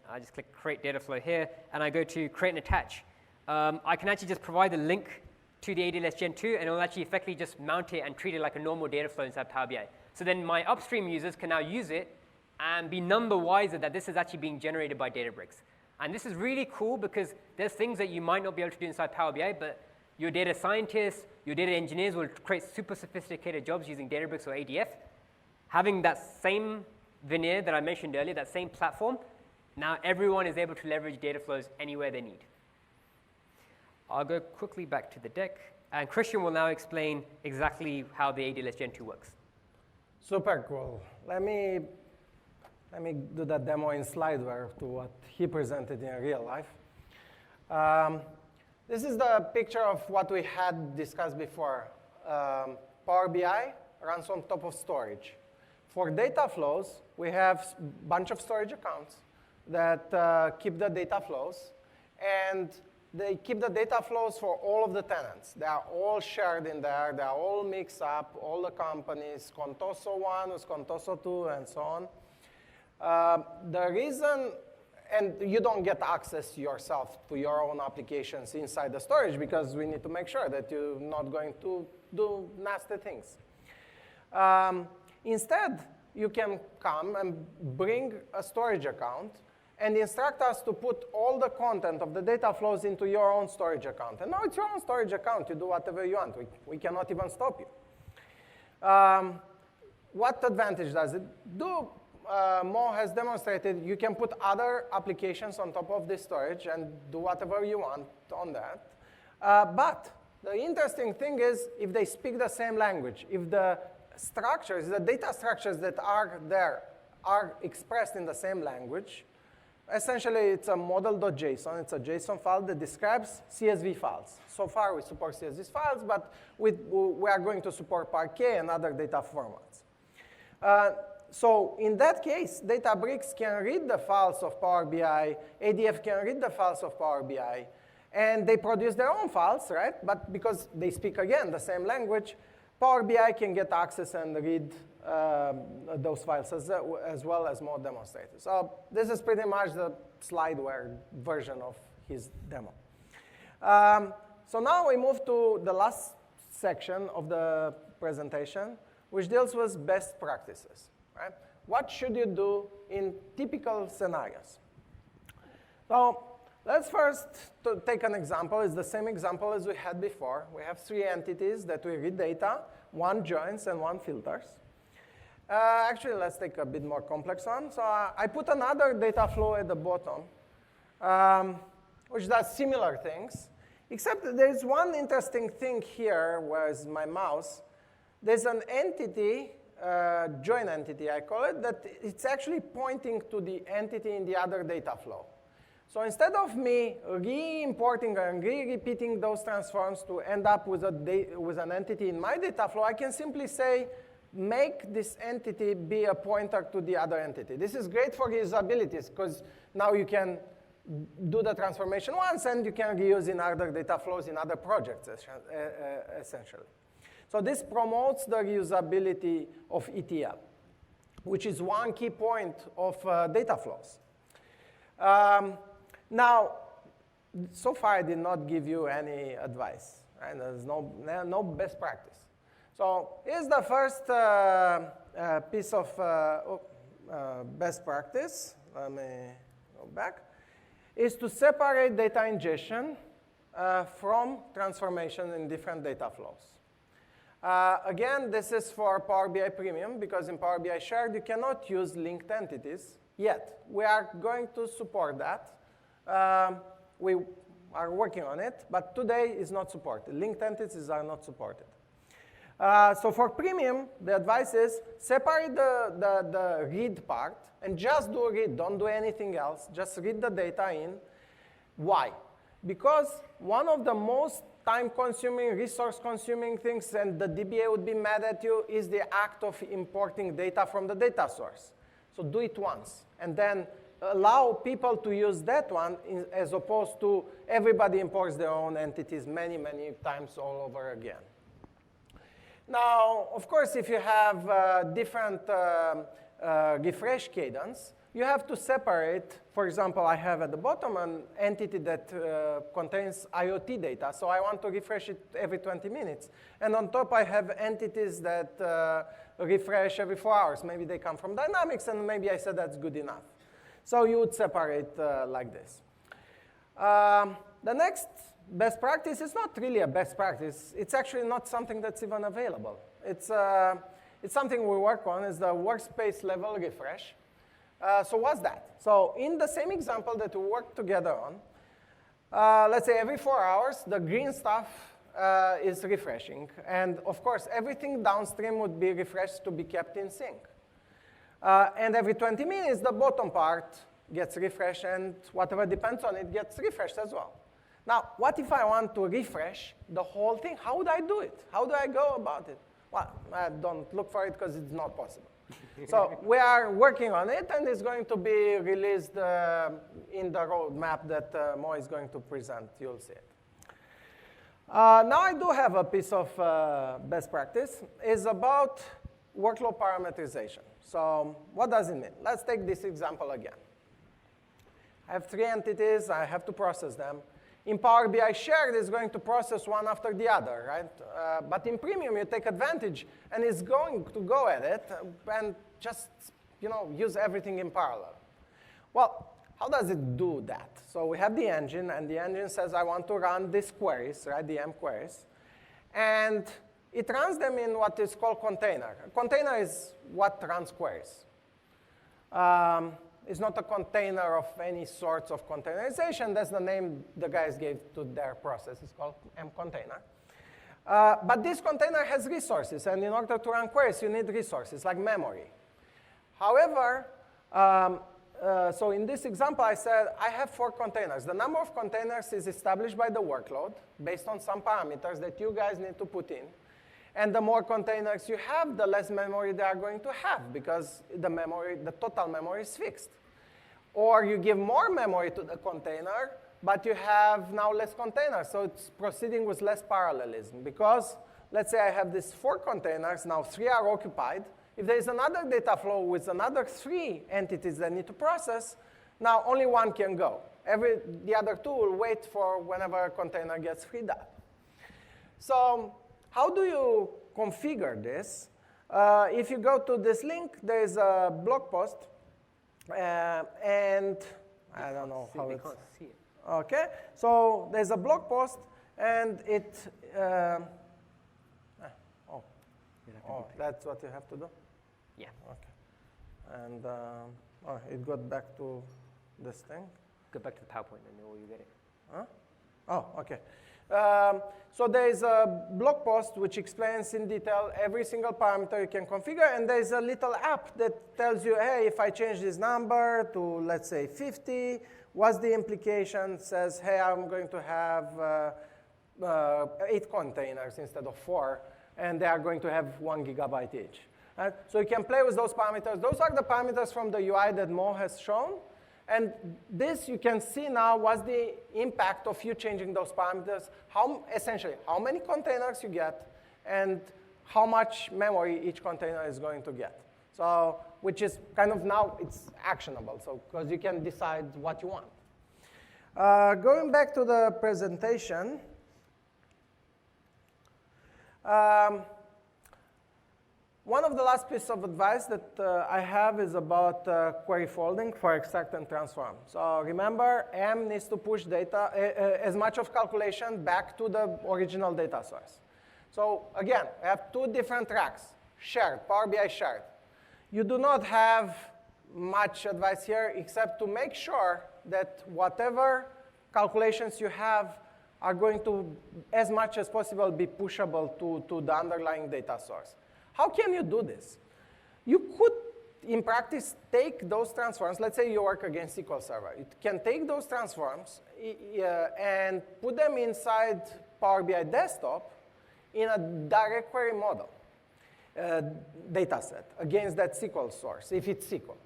I just click Create Data Flow here, and I go to Create and Attach. I can actually just provide the link to the ADLS Gen 2, and it will actually effectively just mount it and treat it like a normal data flow inside Power BI. So then my upstream users can now use it and be none the wiser that this is actually being generated by Databricks. And this is really cool because there's things that you might not be able to do inside Power BI, but your data scientists, your data engineers will create super sophisticated jobs using Databricks or ADF. Having that same veneer that I mentioned earlier, that same platform, now everyone is able to leverage data flows anywhere they need. I'll go quickly back to the deck, and Christian will now explain exactly how the ADLS Gen 2 works. Super cool. Let me do that demo in slideware to what he presented in real life. This is the picture of what we had discussed before. Power BI runs on top of storage. For data flows, we have a bunch of storage accounts that keep the data flows, and they keep the data flows for all of the tenants. They are all shared in there. They are all mixed up, all the companies, Contoso 1, Contoso 2, and so on. The reason, and you don't get access yourself to your own applications inside the storage because we need to make sure that you're not going to do nasty things. Instead, you can come and bring a storage account and instruct us to put all the content of the data flows into your own storage account. And now it's your own storage account. You do whatever you want. We cannot even stop you. What advantage does it do? Mo has demonstrated you can put other applications on top of this storage and do whatever you want on that. But the interesting thing is if they speak the same language, if the structures, the data structures that are there are expressed in the same language, essentially it's a model.json. It's a JSON file that describes CSV files. So far we support CSV files, but we are going to support Parquet and other data formats. So in that case, Databricks can read the files of Power BI, ADF can read the files of Power BI, and they produce their own files, right? But because they speak, again, the same language, Power BI can get access and read those files as well as more demonstrators. So this is pretty much the slideware version of his demo. So now we move to the last section of the presentation, which deals with best practices. Right? What should you do in typical scenarios? So let's first take an example. It's the same example as we had before. We have 3 entities that we read data, 1 joins and 1 filters. Actually, let's take a bit more complex one. So I put another data flow at the bottom, which does similar things, except that there's one interesting thing here, where's my mouse. There's an entity, join entity, I call it, that it's actually pointing to the entity in the other data flow. So instead of me re-importing and re-repeating those transforms to end up with an entity in my data flow, I can simply say, make this entity be a pointer to the other entity. This is great for usability because now you can do the transformation once and you can reuse in other data flows in other projects, essentially. So this promotes the reusability of ETL, which is one key point of data flows. Now, so far I did not give you any advice. Right? There's no best practice. So here's the first piece of best practice. Let me go back. Is to separate data ingestion from transformation in different data flows. Again, this is for Power BI Premium, because in Power BI Shared, you cannot use linked entities yet. We are going to support that. We are working on it, but today is not supported. Linked entities are not supported. So for Premium, the advice is separate the read part and just do read. Don't do anything else. Just read the data in. Why? because one of the most time-consuming, resource-consuming things, and the DBA would be mad at you, is the act of importing data from the data source. So do it once, and then allow people to use that one as opposed to everybody imports their own entities many, many times all over again. Now, of course, if you have different refresh cadence, you have to separate. For example, I have at the bottom an entity that contains IoT data, so I want to refresh it every 20 minutes. And on top, I have entities that refresh every 4 hours. Maybe they come from Dynamics, and maybe I said that's good enough. So you would separate like this. The next best practice is not really a best practice. It's actually not something that's even available. It's something we work on. It's the workspace level refresh. So what's that? So in the same example that we worked together on, let's say every 4 hours, the green stuff is refreshing. And of course, everything downstream would be refreshed to be kept in sync. And every 20 minutes, the bottom part gets refreshed, and whatever depends on it gets refreshed as well. Now, what if I want to refresh the whole thing? How would I do it? How do I go about it? Well, I don't look for it because it's not possible. So we are working on it, and it's going to be released in the roadmap that Mo is going to present. You'll see it. Now I do have a piece of best practice. It's about workload parametrization. So what does it mean? Let's take this example again. I have 3 entities. I have to process them. In Power BI Shared, it's going to process one after the other, right? But in Premium, you take advantage, and it's going to go at it and just use everything in parallel. Well, how does it do that? So we have the engine, and the engine says, I want to run these queries, right, the M queries. And it runs them in what is called container. A container is what runs queries. It's not a container of any sorts of containerization. That's the name the guys gave to their process. It's called M container. But this container has resources. And in order to run queries, you need resources like memory. However, so in this example, I said I have 4 containers. The number of containers is established by the workload based on some parameters that you guys need to put in. And the more containers you have, the less memory they are going to have, because the total memory is fixed. Or you give more memory to the container, but you have now less containers. So it's proceeding with less parallelism. Because let's say I have these 4 containers, now 3 are occupied. If there is another data flow with another 3 entities that need to process, now only 1 can go. The other 2 will wait for whenever a container gets freed up. So how do you configure this? If you go to this link, there's a blog post. And I don't know how it's. Can't see it. OK, so there's a blog post, and it. That's what you have to do? Yeah. OK. And it got back to this thing. Go back to the PowerPoint, and then you get it. Huh? Oh, OK. So there's a blog post which explains in detail every single parameter you can configure. And there's a little app that tells you, hey, if I change this number to, let's say, 50, what's the implication? Says, hey, I'm going to have 8 containers instead of 4. And they are going to have 1 gigabyte each. Right? So you can play with those parameters. Those are the parameters from the UI that Mo has shown. And this, you can see now, what's the impact of you changing those parameters, essentially, how many containers you get, and how much memory each container is going to get. So, which is kind of now, it's actionable, so because you can decide what you want. Going back to the presentation, one of the last pieces of advice that I have is about query folding for extract and transform. So remember, M needs to push data, as much of calculation back to the original data source. So again, I have 2 different tracks, shared, Power BI shared. You do not have much advice here except to make sure that whatever calculations you have are going to, as much as possible, be pushable to the underlying data source. How can you do this? You could in practice, take those transforms. Let's say you work against SQL Server. It can take those transforms and put them inside Power BI Desktop in a direct query model data set against that SQL source, if it's SQL.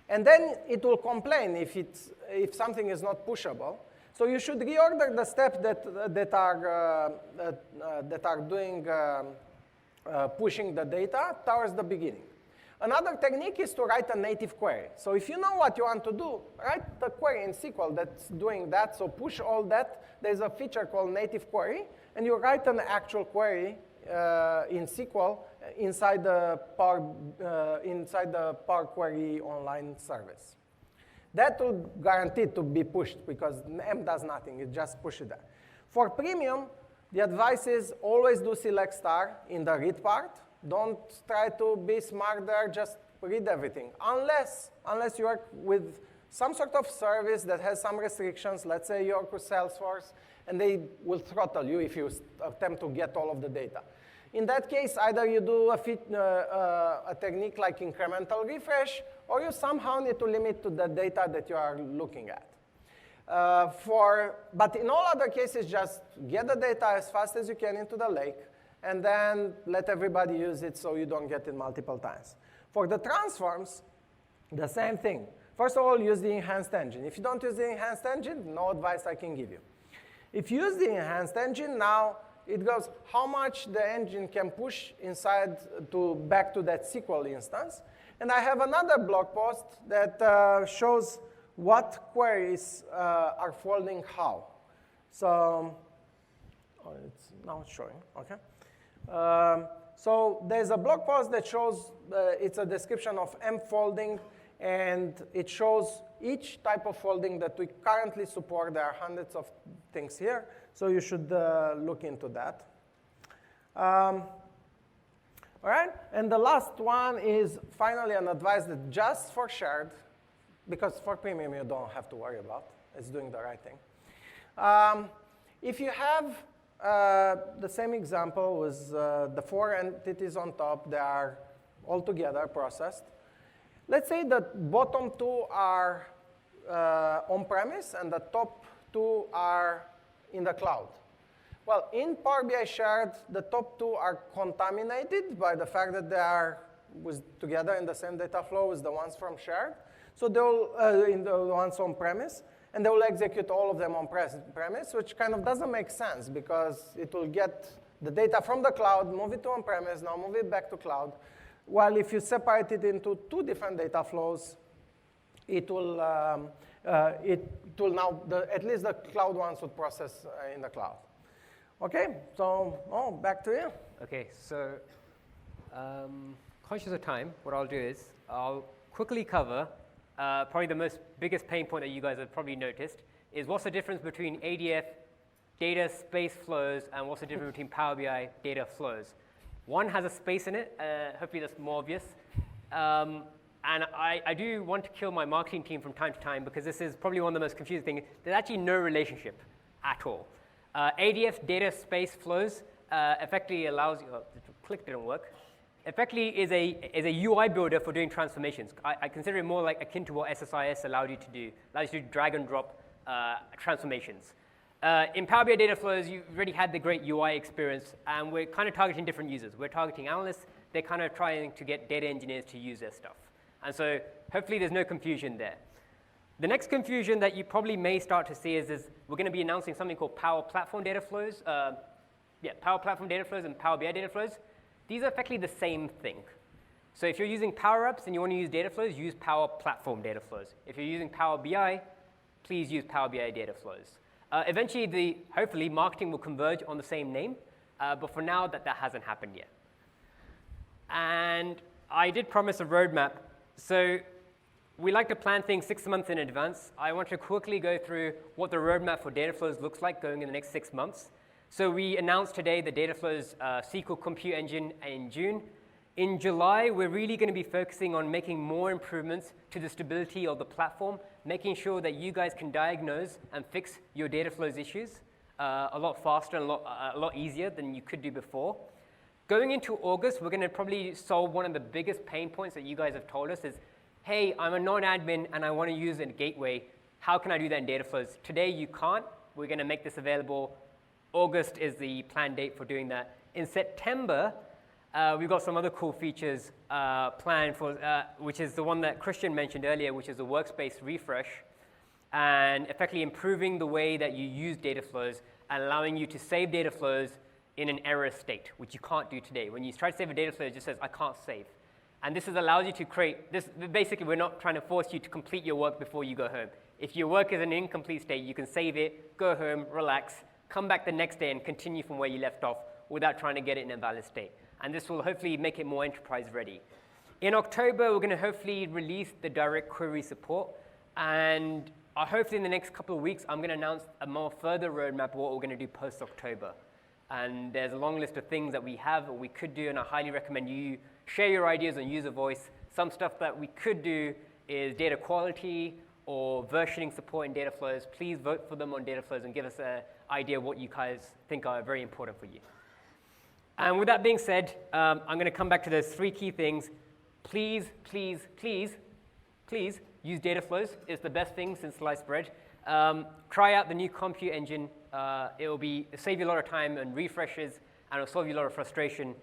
And then it will complain if something is not pushable. So you should reorder the steps that are doing pushing the data towards the beginning. Another technique is to write a native query. So if you know what you want to do, write the query in SQL that's doing that. So push all that. There's a feature called native query, and you write an actual query in SQL inside the Power Query online service. That will guarantee to be pushed because M does nothing. It just pushes that. For premium, the advice is always do select star in the read part. Don't try to be smart there. Just read everything. Unless you work with some sort of service that has some restrictions. Let's say you work with Salesforce, and they will throttle you if you attempt to get all of the data. In that case, either you do a technique like incremental refresh, or you somehow need to limit to the data that you are looking at. But in all other cases, just get the data as fast as you can into the lake, and then let everybody use it so you don't get it multiple times. For the transforms, the same thing. First of all, use the enhanced engine. If you don't use the enhanced engine, no advice I can give you. If you use the enhanced engine, now it goes how much the engine can push inside back to that SQL instance. And I have another blog post that shows what queries are folding how. So now it's showing, OK. So there's a blog post that shows, it's a description of M folding, and it shows each type of folding that we currently support. There are hundreds of things here, so you should look into that. All right, and the last one is finally an advice that just for shared, because for premium you don't have to worry about. It's doing the right thing. If you have the same example with the 4 entities on top, they are all together processed. Let's say the bottom 2 are on-premise and the top 2 are in the cloud. Well, in Power BI Shared, the top 2 are contaminated by the fact that they are together in the same data flow as the ones from Shared. So they'll, in the ones on-premise, and they will execute all of them on-premise, which kind of doesn't make sense because it will get the data from the cloud, move it to on-premise, now move it back to cloud. While if you separate it into 2 different data flows, it will now, at least the cloud ones would process in the cloud. OK, so back to you. OK, so conscious of time, what I'll do is I'll quickly cover probably the biggest pain point that you guys have probably noticed is what's the difference between ADF data space flows and what's the difference between Power BI data flows. One has a space in it. Hopefully that's more obvious. And I do want to kill my marketing team from time to time because this is probably one of the most confusing things. There's actually no relationship at all. ADF data space flows effectively allows you, the click didn't work, effectively is a UI builder for doing transformations. I consider it more like akin to what SSIS allowed you to do. Allows you to drag and drop transformations. In Power BI Data Flows, you already had the great UI experience, and we're kind of targeting different users. We're targeting analysts. They're kind of trying to get data engineers to use their stuff. And so hopefully there's no confusion there. The next confusion that you probably may start to see is we're going to be announcing something called Power Platform Data Flows. Power Platform Data Flows and Power BI Data Flows. These are effectively the same thing. So if you're using Power Apps and you want to use data flows, use Power Platform Data Flows. If you're using Power BI, please use Power BI Data Flows. Eventually, hopefully, marketing will converge on the same name, but for now, that hasn't happened yet. And I did promise a roadmap. So we like to plan things 6 months in advance. I want to quickly go through what the roadmap for data flows looks like going in the next 6 months. So we announced today the data flows SQL compute engine in June. In July, we're really going to be focusing on making more improvements to the stability of the platform, making sure that you guys can diagnose and fix your data flows issues a lot faster and a lot easier than you could do before. Going into August, we're going to probably solve one of the biggest pain points that you guys have told us is, hey, I'm a non-admin and I want to use a gateway. How can I do that in Dataflows? Today, you can't. We're going to make this available. August is the planned date for doing that. In September, we've got some other cool features planned for, which is the one that Christian mentioned earlier, which is the Workspace refresh, and effectively improving the way that you use Dataflows and allowing you to save Dataflows in an error state, which you can't do today. When you try to save a Dataflow, it just says, I can't save. And this allows you to create, this. Basically, we're not trying to force you to complete your work before you go home. If your work is in an incomplete state, you can save it, go home, relax, come back the next day and continue from where you left off without trying to get it in a valid state. And this will hopefully make it more enterprise ready. In October, we're going to hopefully release the direct query support. And hopefully in the next couple of weeks, I'm going to announce a more further roadmap of what we're going to do post-October. And there's a long list of things that we have or we could do, and I highly recommend you share your ideas on user voice. Some stuff that we could do is data quality or versioning support in Dataflows. Please vote for them on Dataflows and give us an idea of what you guys think are very important for you. And with that being said, I'm going to come back to those 3 key things. Please, please, please, please use Dataflows. It's the best thing since sliced bread. Try out the new compute engine. It'll save you a lot of time and refreshes, and it'll solve you a lot of frustration.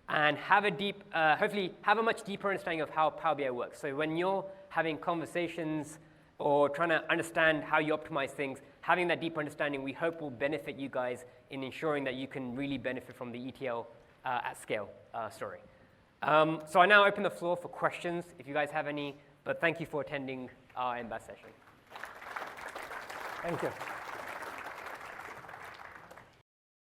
And have a deep, hopefully have a much deeper understanding of how Power BI works. So when you're having conversations or trying to understand how you optimize things, having that deep understanding, we hope will benefit you guys in ensuring that you can really benefit from the ETL at scale story. So I now open the floor for questions, if you guys have any, but thank you for attending our MBAS session. Thank you.